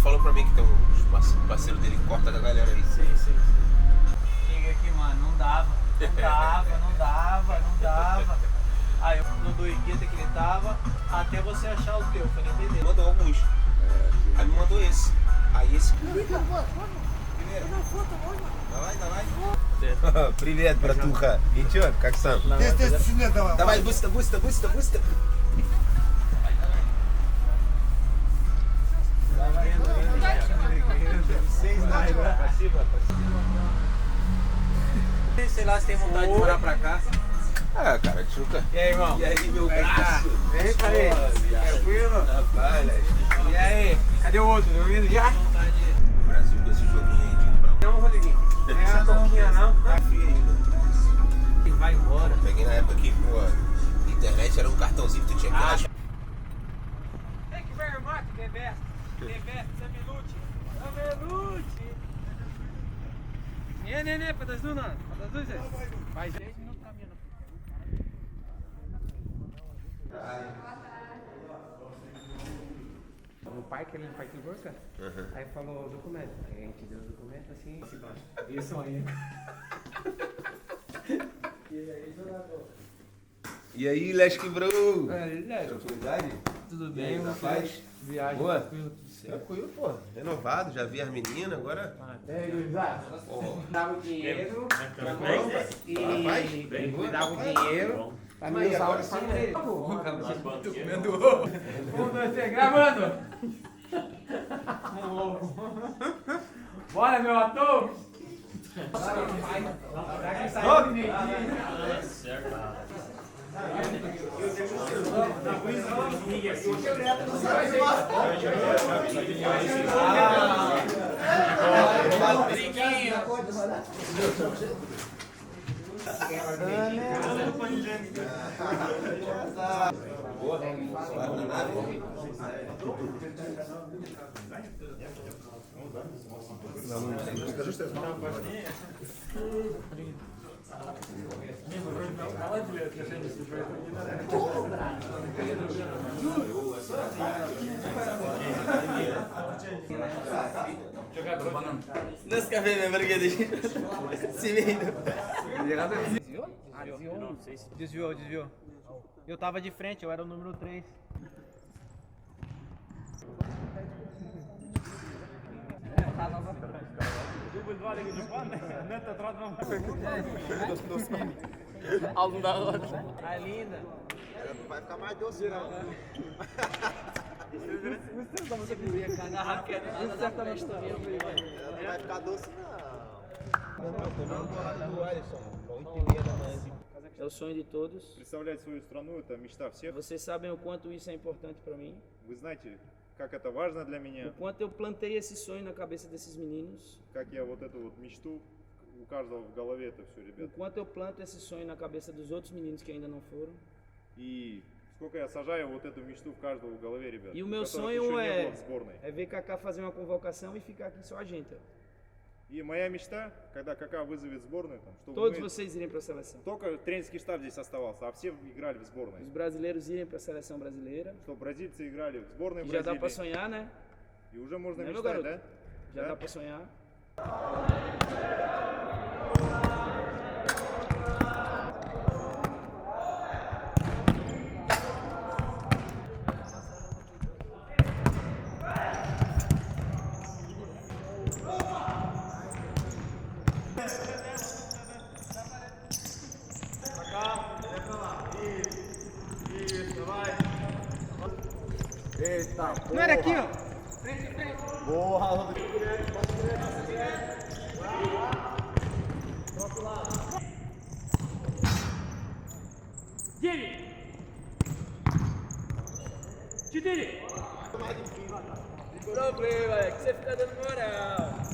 falou pra mim que tem um parceiro dele que corta da galera aí. Sim. Chega aqui, mano, não dava. Aí eu no do Igueta que ele tava, até você achar o teu, eu falei, beleza. Mandou alguns. Aí me mandou esse. Aí esse. Давай. Привет, братуха. Ничего, как сам? Давай, быстро. Sei lá se tem vontade de morar pra cá. Ah, cara, Tchuca. E aí, irmão? E aí, meu braço? Vem, cara. Tranquilo? Rapaz, E aí? Cadê o outro? Dormindo já? Brasil com esse joguinho aí de pra Não, Rodriguinho. Não é essa toquinha, não. Tá frio ainda. Vai embora. Peguei na época que, pô, internet era um cartãozinho que tu tinha que raspar. Thank you very much, the best. The best, Samelucci. Не, подожду нас. Подождите. Vai, 10 minutos caminhando. No parque, ali no Parque Gorka, aí falou o documento. Aí a gente deu o documento assim, isso aí. E aí, jogador? E aí, Lesque Bro? Léo, Tranquilidade? tudo bem, rapaz? Viagem Boa? tranquilo, tudo certo. Tranquilo, pô. Renovado, já vi as meninas, agora... Dava o dinheiro e Vai. dava o dinheiro pra me usar o assim, né? Tô comendo ovo. 1, 2, 3, gravando! Bora, meu ator! Nescafé, minha brigadinha. Cimento. Desviou? Ah, desviou? Não sei se... Desviou. Eu tava de frente, eu era o número 3. A linda. Vai ficar mais doce, não. Não vai ficar doce, É o sonho de todos. Представлять свою страну – это мечта всех. Vocês sabem o quanto isso é importante para mim. Вы знаете, как это важно для O меня, quanto eu plantei esse sonho na cabeça desses meninos. как я вот эту вот мечту, у каждого в голове это все, O ребят. quanto eu planto esse sonho na cabeça dos outros meninos que ainda não foram. И сколько я сажаю вот эту мечту в каждого в голове, ребят, E o meu которых sonho еще не é, было в сборной. é ver Kaká fazer uma convocação e ficar aqui só a gente. Ó. И моя мечта, когда Кака вызовет сборную, там, чтобы Todos мы vocês irem para a seleção. только тренерский штаб здесь оставался, а все играли в сборной. Os brasileiros irem para a seleção brasileira. Чтобы бразильцы играли в сборной Que já dá para Бразилии. sonhar, né? И уже можно Né, meu мечтать, garoto? да? Já Да? dá para sonhar. Eita, Não era aqui, ó. porra, Rodrigo. Giri! Titiri! Problema, é que você fica dando moral.